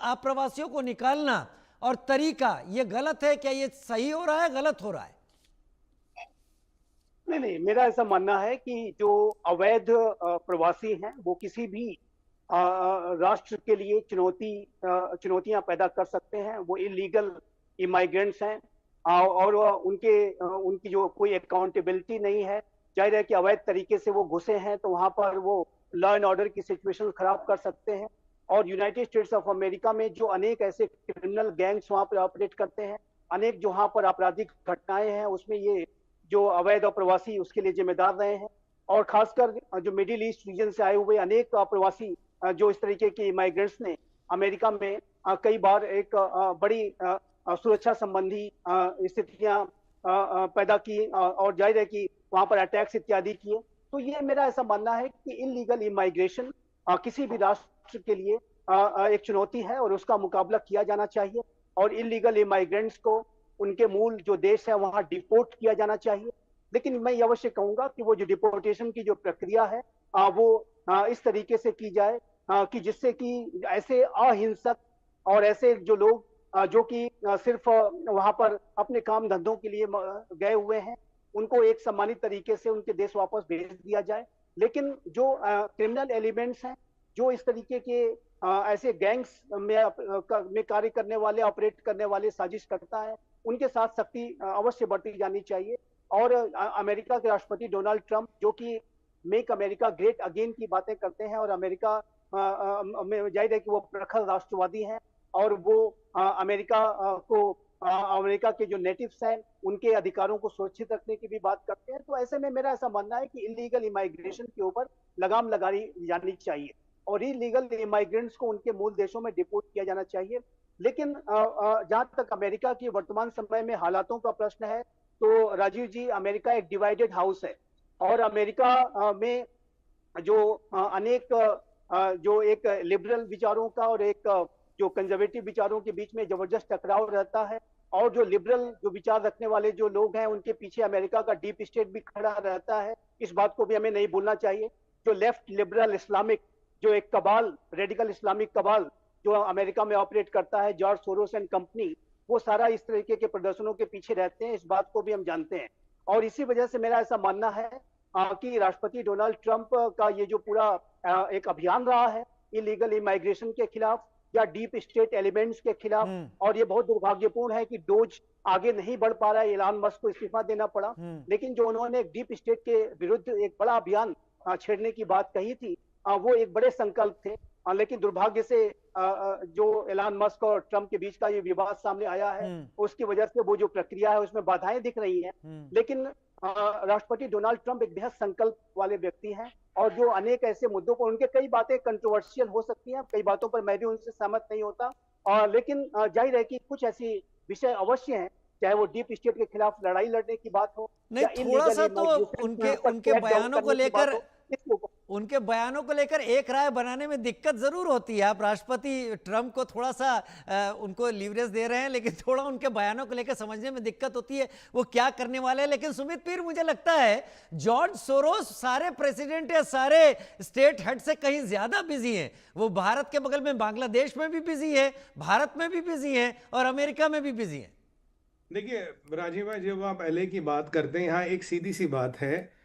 आप्रवासियों को निकालना और तरीका ये गलत है क्या? ये सही हो रहा है, गलत हो रहा है? नहीं नहीं, मेरा ऐसा मानना है कि जो अवैध प्रवासी हैं वो किसी भी राष्ट्र के लिए चुनौतियां पैदा कर सकते हैं। वो इलीगल इमाइग्रेंट्स हैं, और उनकी जो कोई अकाउंटेबिलिटी नहीं है। जाहिर है कि अवैध तरीके से वो घुसे हैं तो वहां पर वो लॉ एंड ऑर्डर की सिचुएशन खराब कर सकते हैं। और यूनाइटेड स्टेट्स ऑफ अमेरिका में जो अनेक ऐसे क्रिमिनल गैंग्स वहां पर ऑपरेट करते हैं, अनेक जो वहां पर आपराधिक घटनाएं हैं, उसमें ये जो अवैध प्रवासी उसके लिए जिम्मेदार रहे हैं। और खासकर जो मिडिल ईस्ट रीजन से आए हुए अनेक प्रवासी, जो इस तरीके के इमाइग्रेंट्स ने अमेरिका में कई बार एक बड़ी सुरक्षा संबंधी स्थितियां पैदा की, और जाहिर है कि वहां पर अटैक्स इत्यादि किए। तो ये मेरा ऐसा मानना है कि इलीगल इमाइग्रेशन किसी भी राष्ट्र के लिए एक चुनौती है और उसका मुकाबला किया जाना चाहिए। और इलीगल इमाइग्रेंट्स को उनके मूल जो देश है वहां डिपोर्ट किया जाना चाहिए। लेकिन मैं ये अवश्य कहूंगा कि वो जो डिपोर्टेशन की जो प्रक्रिया है वो इस तरीके से की जाए कि जिससे कि ऐसे अहिंसक और ऐसे जो लोग जो कि सिर्फ वहां पर अपने काम धंधों के लिए गए हुए हैं, उनको एक सम्मानित तरीके से उनके देश वापस भेज दिया जाए। लेकिन जो क्रिमिनल एलिमेंट्स हैं, जो इस तरीके के ऐसे गैंग्स में कार्य करने वाले, ऑपरेट करने वाले, साजिश करता है, उनके साथ सख्ती अवश्य बरती जानी चाहिए। और अमेरिका के राष्ट्रपति डोनाल्ड ट्रंप जो कि मेक अमेरिका ग्रेट अगेन की बातें करते हैं, और अमेरिका में जाहिर है कि वो प्रखर राष्ट्रवादी हैं, और वो अमेरिका के जो नेटिव्स हैं उनके अधिकारों को सुरक्षित रखने की भी बात करते हैं। तो ऐसे में मेरा ऐसा मानना है कि इलीगल इमाइग्रेशन के ऊपर लगाम लगाई जानी चाहिए और इलीगल इमाइग्रेंट्स को उनके मूल देशों में डिपोर्ट किया जाना चाहिए। लेकिन जहां तक अमेरिका की वर्तमान समय में हालातों का प्रश्न है, तो राजीव जी, अमेरिका एक डिवाइडेड हाउस है। और अमेरिका में जो अनेक जो एक लिबरल विचारों का और एक जो कंजर्वेटिव विचारों के बीच में जबरदस्त टकराव रहता है। और जो लिबरल जो विचार रखने वाले जो लोग हैं उनके पीछे अमेरिका का डीप स्टेट भी खड़ा रहता है। इस बात को भी हमें नहीं भूलना चाहिए। जो लेफ्ट लिबरल इस्लामिक, जो एक कबाल, रेडिकल इस्लामिक कबाल जो अमेरिका में ऑपरेट करता है, जॉर्ज सोरोस एंड कंपनी, वो सारा इस तरीके के प्रदर्शनों के पीछे रहते हैं। इस बात को भी हम जानते हैं। और इसी वजह से मेरा ऐसा मानना है कि राष्ट्रपति डोनाल्ड ट्रंप का ये जो पूरा एक अभियान रहा है इलीगल इमाइग्रेशन के खिलाफ या डीप स्टेट एलिमेंट्स के खिलाफ, और ये बहुत दुर्भाग्यपूर्ण है कि डोज आगे नहीं बढ़ पा रहा है। इलान मस्क को इस्तीफा देना पड़ा। लेकिन जो उन्होंने एक डीप स्टेट के विरुद्ध एक बड़ा अभियान छेड़ने की बात कही थी, वो एक बड़े संकल्प थे। लेकिन दुर्भाग्य से जो एलान मस्क और ट्रंप के बीच का ये विवाद सामने आया है, उसकी वजह से वो जो प्रक्रिया है उसमें बाधाएं दिख रही हैं। लेकिन राष्ट्रपति डोनाल्ड ट्रंप एक बेहद संकल्प वाले व्यक्ति हैं, और जो अनेक ऐसे मुद्दों पर, उनके कई बातें कंट्रोवर्शियल हो सकती हैं, कई बातों पर मैं भी उनसे सहमत नहीं होता, और लेकिन जाहिर है कि कुछ ऐसी विषय अवश्य हैं, चाहे वो डीप स्टेट के खिलाफ लड़ाई लड़ने की बात हो नहीं, या थोड़ा सा तो इलीगल उनके बयानों को लेकर एक राय बनाने में दिक्कत जरूर होती है। आप राष्ट्रपति ट्रंप को थोड़ा सा उनको लीवरेज दे रहे हैं, लेकिन थोड़ा उनके बयानों को लेकर समझने में दिक्कत होती है वो क्या करने वाले हैं। लेकिन सुमित पीर, मुझे लगता है जॉर्ज सोरोस सारे प्रेसिडेंट या सारे स्टेट हेड से कहीं ज्यादा बिजी हैं। वो भारत के बगल में बांग्लादेश में भी बिजी है, भारत में भी बिजी है, और अमेरिका में भी बिजी है। देखिए राजीव भाई, जब आप एलए की बात करते हैं, यहाँ एक सीधी सी बात है।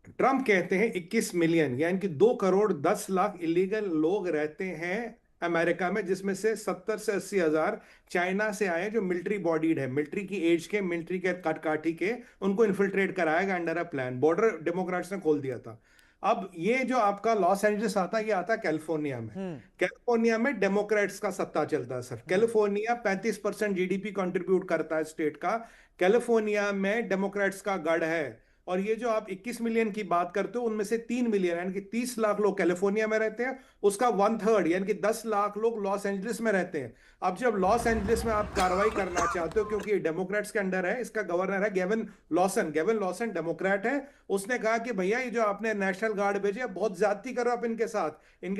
ट्रंप कहते हैं 21 मिलियन, यानी कि 2 करोड़ 10 लाख इलीगल लोग रहते हैं अमेरिका में, जिसमें से 70 से 80 हजार चाइना से आए, जो मिलिट्री बॉडीड है, मिलिट्री की एज के, मिलिट्री के काठी के, उनको इन्फिल्ट्रेट कराएगा under a plan. Border Democrats ने खोल दिया था। अब ये जो आपका लॉस एंजलिस आता है, ये आता है कैलिफोर्निया में। कैलिफोर्निया में डेमोक्रेट्स का सत्ता चलता है सर। कैलिफोर्निया 35% जीडीपी कंट्रीब्यूट करता है स्टेट का। कैलिफोर्निया में डेमोक्रेट्स का गढ़ है। और ये जो आप 21 मिलियन की बात करते हो, उनमें से 3 मिलियन यानी कि 30 लाख लोग कैलिफोर्निया में रहते हैं। उसका 1/3 यानी कि 10 लाख लोग लॉस एंजलिस में रहते हैं। अब जब लॉस एंजलिस में आप कार्रवाई करना चाहते हो, क्योंकि डेमोक्रेट्स के अंडर है, इसका गवर्नर है Gavin Lawson. Gavin Lawson Democrat है। उसने कहा कि भैया ये जो आपने नेशनल गार्ड भेजे, बहुत ज्यादती करो आप इनके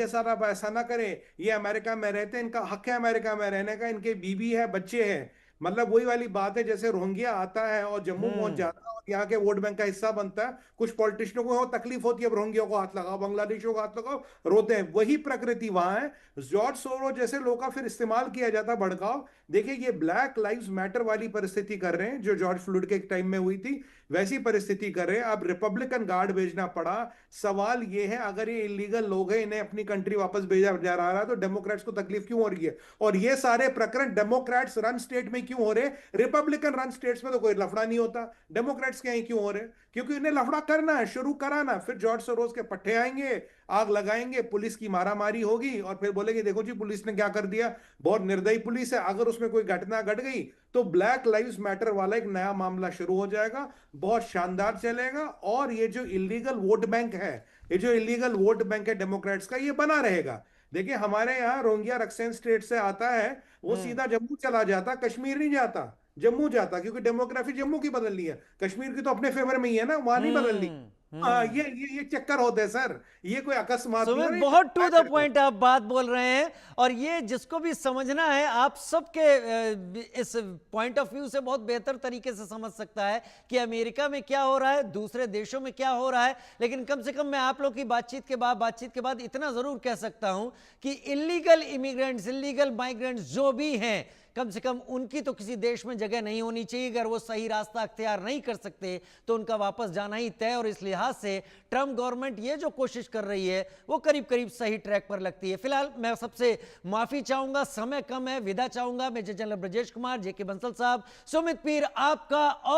साथ आप ऐसा ना करें। ये अमेरिका में रहते हैं, इनका हक है अमेरिका में रहने का, इनके बीवी है, बच्चे हैं। मतलब वही वाली बात है, जैसे रोहिंग्या आता है और जम्मू पहुंच जाता है और यहाँ के वोट बैंक का हिस्सा बनता है। कुछ पॉलिटिशियनों को तकलीफ होती है, अब रोहिंग्या को हाथ लगाओ, बांग्लादेशियों को हाथ लगाओ, रोते हैं। वही प्रकृति वहां है। जॉर्ज सोरोस जैसे लोग का फिर इस्तेमाल किया जाता है भड़काओ। देखिए ये ब्लैक लाइव्स मैटर वाली परिस्थिति कर रहे हैं जो जॉर्ज फ्लूइड के टाइम में हुई थी, वैसी परिस्थिति कर रहे हैं। अब रिपब्लिकन गार्ड भेजना पड़ा। सवाल ये है अगर ये इलीगल लोग हैं, इन्हें अपनी कंट्री वापस भेजा जा रहा है, तो डेमोक्रेट्स को तकलीफ क्यों हो रही है? और ये सारे प्रकरण डेमोक्रेट्स रन स्टेट में क्यों हो रहे? रिपब्लिकन रन स्टेट्स में तो कोई लफड़ा नहीं होता, डेमोक्रेट्स के यहाँ क्यों हो रहे? क्योंकि इन्हें लफड़ा करना है, शुरू कराना, फिर जॉर्ज सोरोस के पट्टे आएंगे, आग लगाएंगे, पुलिस की मारामारी होगी और फिर बोलेंगे देखो जी पुलिस ने क्या कर दिया, बहुत निर्दयी पुलिस है। अगर उसमें कोई घटना घट गई तो ब्लैक लाइव्स मैटर वाला एक नया मामला शुरू हो जाएगा, बहुत शानदार चलेगा। और ये जो इलीगल वोट बैंक है, ये जो इलीगल वोट बैंक है डेमोक्रेट्स का, ये बना रहेगा। देखिए हमारे यहाँ रोहिंग्या रक्सेन स्टेट से आता है, वो सीधा जम्मू चला जाता, कश्मीर नहीं जाता, जम्मू जाता, क्योंकि डेमोग्राफी जम्मू की बदलनी है, कश्मीर की तो अपने फेवर में ही है ना, वहां नहीं बदलनी। हाँ, ये चक्कर होते हैं सर, ये कोई अकस्मात नहीं हो सुमित, रही। बहुत टू द पॉइंट आप बात बोल रहे हैं, और ये जिसको भी समझना है आप सबके इस पॉइंट ऑफ व्यू से बहुत बेहतर तरीके से समझ सकता है कि अमेरिका में क्या हो रहा है, दूसरे देशों में क्या हो रहा है। लेकिन कम से कम मैं आप लोग की बातचीत के बाद इतना जरूर कह सकता हूं कि इलीगल इमिग्रेंट्स, इलीगल माइग्रेंट्स जो भी हैं, कम से कम उनकी तो किसी देश में जगह नहीं होनी चाहिए। अगर वो सही रास्ता अख्तियार नहीं कर सकते तो उनका वापस जाना ही तय। और इस लिहाज से ट्रम्प गवर्नमेंट ये जो कोशिश कर रही है वो करीब करीब सही ट्रैक पर लगती है। फिलहाल मैं सबसे माफी चाहूंगा, समय कम है, विदा चाहूंगा। मैं जनरल ब्रजेश कुमार, जेके बंसल साहब, सुमित पीर आपका और